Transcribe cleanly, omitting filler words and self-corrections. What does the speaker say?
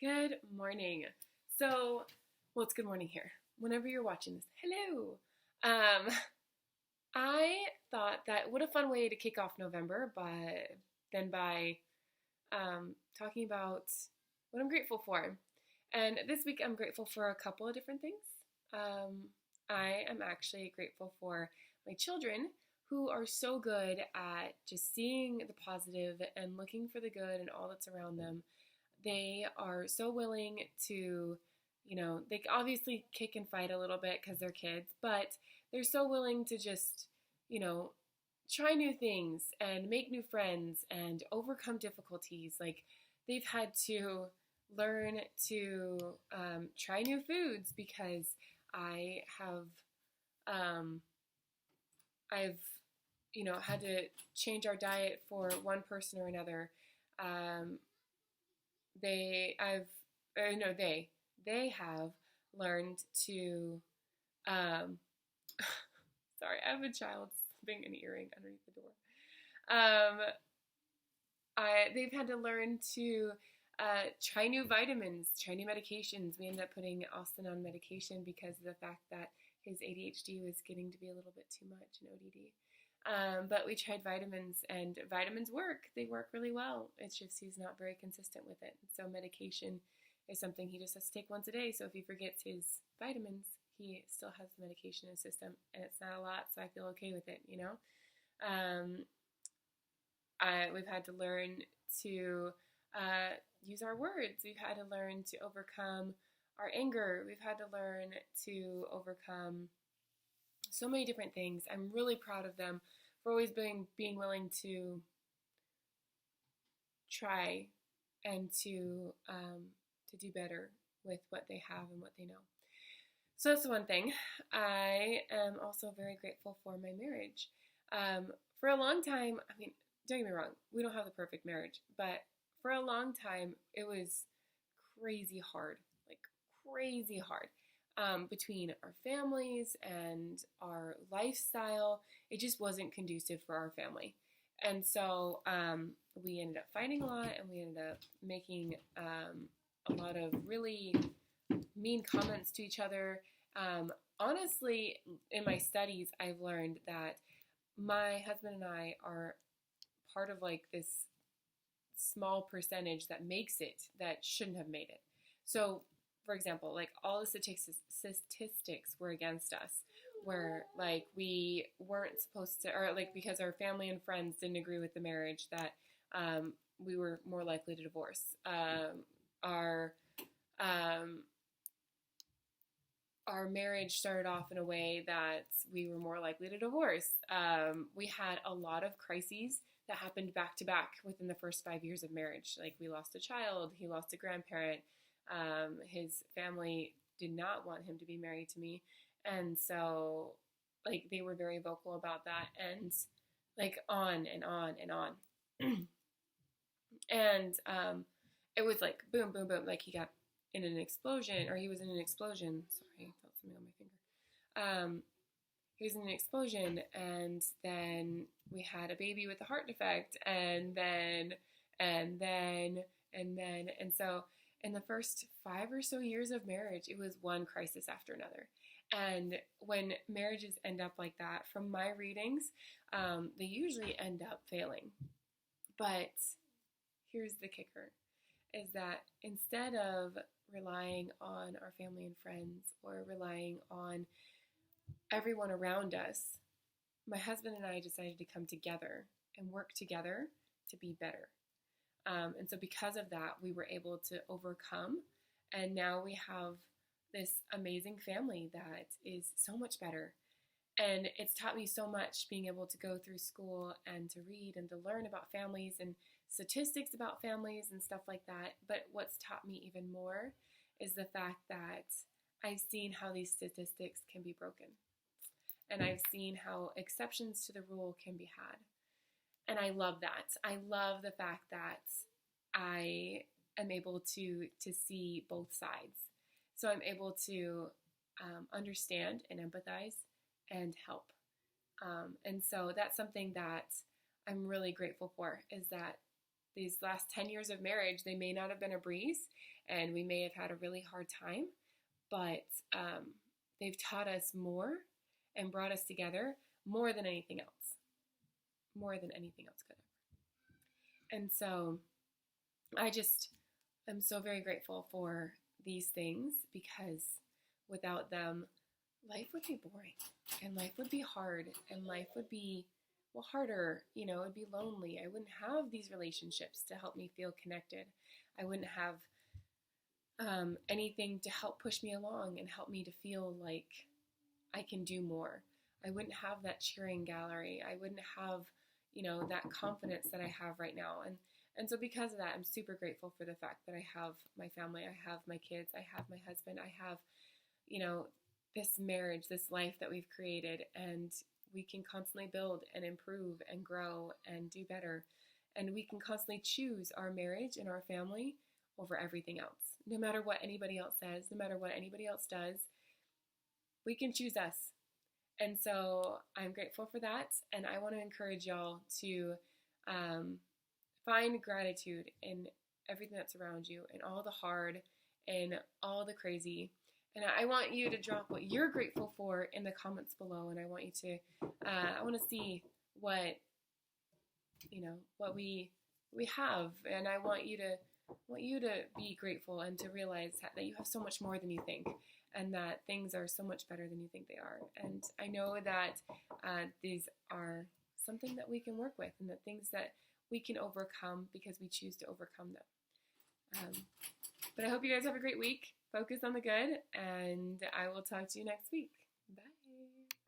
Good morning. It's good morning here. Whenever you're watching this, hello. Um, I thought that what a fun way to kick off November, by talking about what I'm grateful for. And this week, I'm grateful for a couple of different things. Um, I am actually grateful for my children who are so good at just seeing the positive and looking for the good in all that's around them. They are so willing to, they obviously kick and fight a little bit because they're kids, but they're so willing to just, you know, try new things and make new friends and overcome difficulties. Like they've had to learn to try new foods because I have, um, I've, had to change our diet for one person or another. Um, they I've no they have learned to um sorry, I have a child slipping an earring underneath the door. um I they've had to learn to try new vitamins, try new medications. We ended up putting Austin on medication because of the fact that his ADHD was getting to be a little bit too much, and ODD. But we tried vitamins, and vitamins work. They work really well. It's just he's not very consistent with it. So medication is something he just has to take once a day. So if he forgets his vitamins, he still has the medication in his system, and it's not a lot. So I feel okay with it. Um, we've had to learn to use our words. We've had to learn to overcome our anger. We've had to learn to overcome so many different things. I'm really proud of them for always being willing to try and to do better with what they have and what they know. So that's the one thing. I am also very grateful for my marriage. For a long time, I mean, don't get me wrong, we don't have the perfect marriage, but for a long time, it was crazy hard, like crazy hard. Between our families and our lifestyle, it just wasn't conducive for our family. And so we ended up fighting a lot, and we ended up making a lot of really mean comments to each other. Honestly, in my studies, I've learned that my husband and I are part of like this small percentage that makes it that shouldn't have made it. So, for example, like all the statistics were against us, where like we weren't supposed to, or like because our family and friends didn't agree with the marriage, that we were more likely to divorce. Our um, our marriage started off in a way that we were more likely to divorce. We had a lot of crises that happened back to back within the first 5 years of marriage. Like we lost a child, he lost a grandparent, his family did not want him to be married to me. And so, like, they were very vocal about that, and like on and on and on. And it was like boom, boom, boom. Like he got in an explosion, or he was in an explosion. Sorry, I felt something on my finger. He was in an explosion, and then we had a baby with a heart defect, and so in the first 5 or so years of marriage, it was one crisis after another. And when marriages end up like that, from my readings, they usually end up failing. But here's the kicker, is that instead of relying on our family and friends or relying on everyone around us, my husband and I decided to come together and work together to be better. And so because of that, we were able to overcome. And now we have this amazing family that is so much better. And it's taught me so much being able to go through school and to read and to learn about families and statistics about families and stuff like that. But what's taught me even more is the fact that I've seen how these statistics can be broken. And I've seen how exceptions to the rule can be had. And I love that. I love the fact that I am able to see both sides. So I'm able to understand and empathize and help. And so that's something that I'm really grateful for, is that these last 10 years of marriage, they may not have been a breeze, and we may have had a really hard time, but they've taught us more and brought us together more than anything else, more than anything else could ever. And so I just am so very grateful for these things, because without them, life would be boring, and life would be hard, and life would be, well, harder. You know, it would be lonely. I wouldn't have these relationships to help me feel connected. I wouldn't have anything to help push me along and help me to feel like I can do more. I wouldn't have that cheering gallery. I wouldn't have, you know, that confidence that I have right now. And so because of that, I'm super grateful for the fact that I have my family, I have my kids, I have my husband, I have, you know, this marriage, this life that we've created, and we can constantly build and improve and grow and do better. And we can constantly choose our marriage and our family over everything else. No matter what anybody else says, no matter what anybody else does, we can choose us. And so I'm grateful for that. And I want to encourage y'all to find gratitude in everything that's around you, in all the hard and all the crazy. And I want you to drop what you're grateful for in the comments below. And I want you to, I want to see what, you know, what we have. And I want you to be grateful and to realize that you have so much more than you think, and that things are so much better than you think they are. And I know that these are something that we can work with, and that things that we can overcome because we choose to overcome them. But I hope you guys have a great week. Focus on the good, and I will talk to you next week.